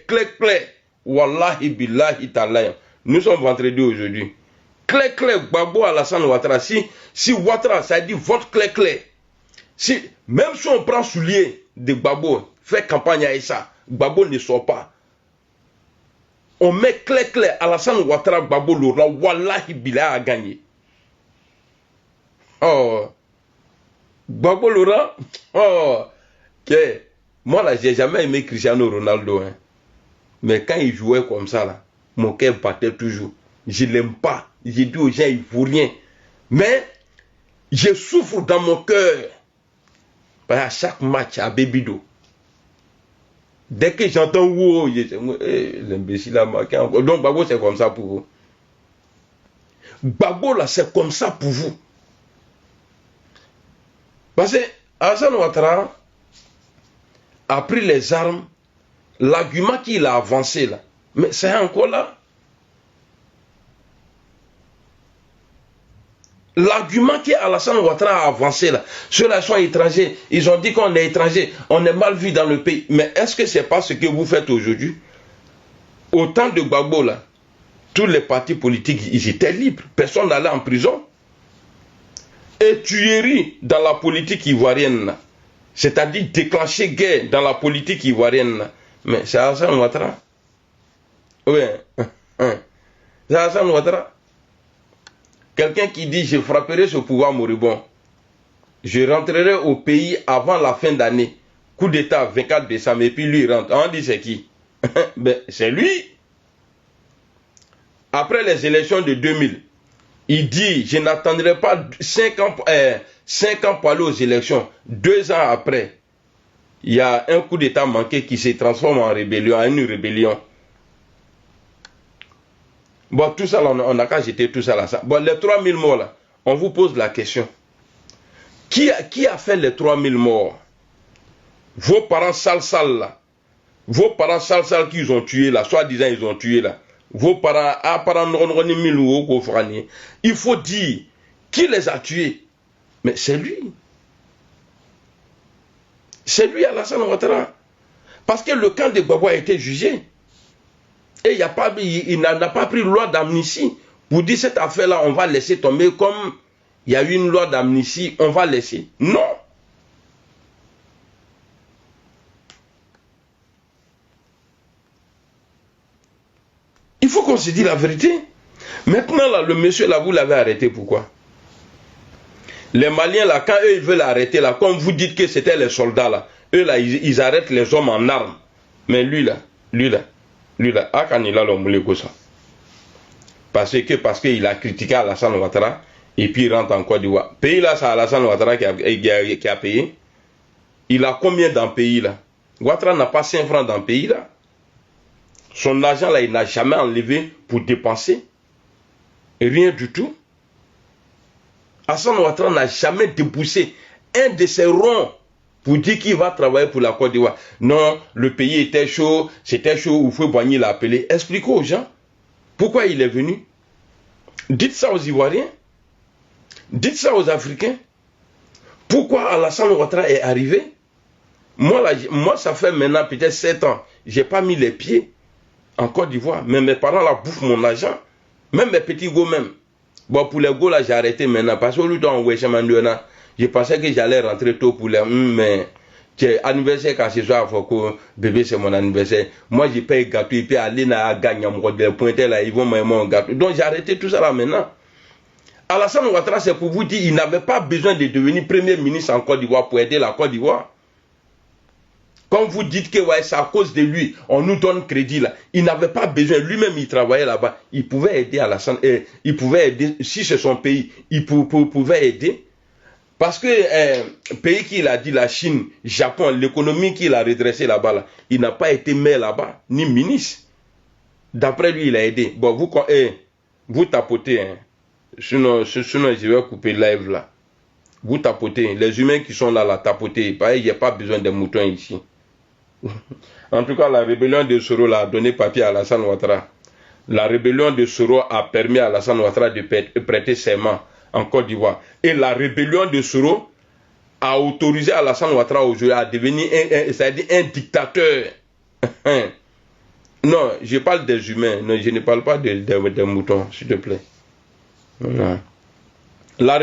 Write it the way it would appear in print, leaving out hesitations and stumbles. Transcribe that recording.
clair. Wallahi billahi ta'ala. Nous sommes vendredi aujourd'hui. Clair, Gbagbo Alassane Ouattara. Si Ouattara, ça dit vote clair. Même si on prend soulier de Gbagbo, fait campagne à ça, Gbagbo ne sort pas. On met clair, Alassane Ouattara, Gbagbo Laurent, Wallahi billahi a gagné. Oh, Gbagbo Laurent, oh, okay. Moi là, j'ai jamais aimé Cristiano Ronaldo, hein. Mais quand il jouait comme ça, là, mon cœur battait toujours. Je l'aime pas. J'ai dit aux gens, il ne faut rien. Mais, je souffre dans mon cœur. À chaque match à Bébido. Dès que j'entends wow, l'imbécile a marqué encore. Donc, Gbagbo, c'est comme ça pour vous. Gbagbo, là, c'est comme ça pour vous. Parce que Alassane Ouattara a pris les armes. L'argument qu'il a avancé là, mais c'est encore là. L'argument qu'Alassane Ouattara a avancé là, ceux-là sont étrangers, ils ont dit qu'on est étrangers, on est mal vu dans le pays. Mais est-ce que c'est pas ce que vous faites aujourd'hui? Au temps de Gbagbo là, tous les partis politiques, ils étaient libres, personne n'allait en prison. Et tuerie dans la politique ivoirienne là, c'est-à-dire déclencher guerre dans la politique ivoirienne là. Mais c'est Alassane Ouattara. Oui. C'est Alassane Ouattara. Quelqu'un qui dit je frapperai ce pouvoir moribond. Je rentrerai au pays avant la fin d'année. Coup d'état 24 décembre. Et puis lui il rentre. On dit c'est qui? Ben, c'est lui. Après les élections de 2000, il dit je n'attendrai pas 5 ans pour aller aux élections. 2 ans après, il y a un coup d'état manqué qui se transforme en rébellion, en une rébellion. Bon, tout ça, on n'a qu'à jeter tout ça là. Bon, les 3000 morts là, on vous pose la question. Qui a fait les 3000 morts? Vos parents sales là. Vos parents sales qu'ils ont tués là, soi-disant ils ont tué là. Vos parents, il faut dire qui les a tués. Mais c'est lui. C'est lui Alassane Ouattara. Parce que le camp de Gbagbo a été jugé. Et il n'a pas pris loi d'amnistie. Pour dire cette affaire-là, on va laisser tomber comme il y a eu une loi d'amnistie, on va laisser. Non. Il faut qu'on se dise la vérité. Maintenant, là, le monsieur, là, vous l'avez arrêté, pourquoi? Les Maliens, là, quand eux, ils veulent l'arrêter, là, comme vous dites que c'était les soldats, là, eux, là, ils arrêtent les hommes en armes. Mais lui, là, Akanila Lomulekosa. Parce qu'il a critiqué Alassane Ouattara, et puis il rentre en Côte d'Ivoire. Pays, là, c'est Alassane Ouattara qui a payé. Il a combien dans le pays, là? Ouattara n'a pas 5 francs dans le pays, là. Son argent, là, il n'a jamais enlevé pour dépenser. Rien du tout. Alassane Ouattara n'a jamais déboursé un de ses ronds pour dire qu'il va travailler pour la Côte d'Ivoire. Non, le pays était chaud, c'était chaud, Houphouët-Boigny l'a appelé. Expliquez aux gens pourquoi il est venu. Dites ça aux Ivoiriens. Dites ça aux Africains. Pourquoi Alassane Ouattara est arrivé? Moi, ça fait maintenant peut-être 7 ans. Je n'ai pas mis les pieds en Côte d'Ivoire. Mais mes parents là bouffent mon argent. Même mes petits go même. Bon, pour les go là, j'ai arrêté maintenant. Parce que au lieu d'en je pensais que j'allais rentrer tôt pour les... Mais anniversaire quand ce soir, faut que bébé c'est mon anniversaire. Moi, je paye gâteau et puis aller à gagner mon pointer là, ils vont m'aimer mon gâteau. Donc j'ai arrêté tout ça là maintenant. Alassane Ouattara, c'est pour vous dire, il n'avait pas besoin de devenir premier ministre en Côte d'Ivoire pour aider la Côte d'Ivoire. Quand vous dites que ouais, c'est à cause de lui, on nous donne crédit là. Il n'avait pas besoin, lui-même il travaillait là-bas. Il pouvait aider Alassane, il pouvait aider, si c'est son pays, il pouvait aider. Parce que pays qu'il a dit, la Chine, Japon, l'économie qu'il a redressée là-bas, là, il n'a pas été maire là-bas, ni ministre. D'après lui, il a aidé. Bon, vous tapotez, hein. Sinon, je vais couper live là. Vous tapotez. Les humains qui sont là, tapotez. Pareil, il n'y a pas besoin de moutons ici. En tout cas, la rébellion de Soro a donné papier à Alassane Ouattara. La rébellion de Soro a permis à Alassane Ouattara de prêter serment en Côte d'Ivoire. Et la rébellion de Soro a autorisé Alassane Ouattara aujourd'hui à devenir c'est-à-dire un dictateur. Non, je parle des humains. Non, je ne parle pas des moutons, s'il te plaît. Non. La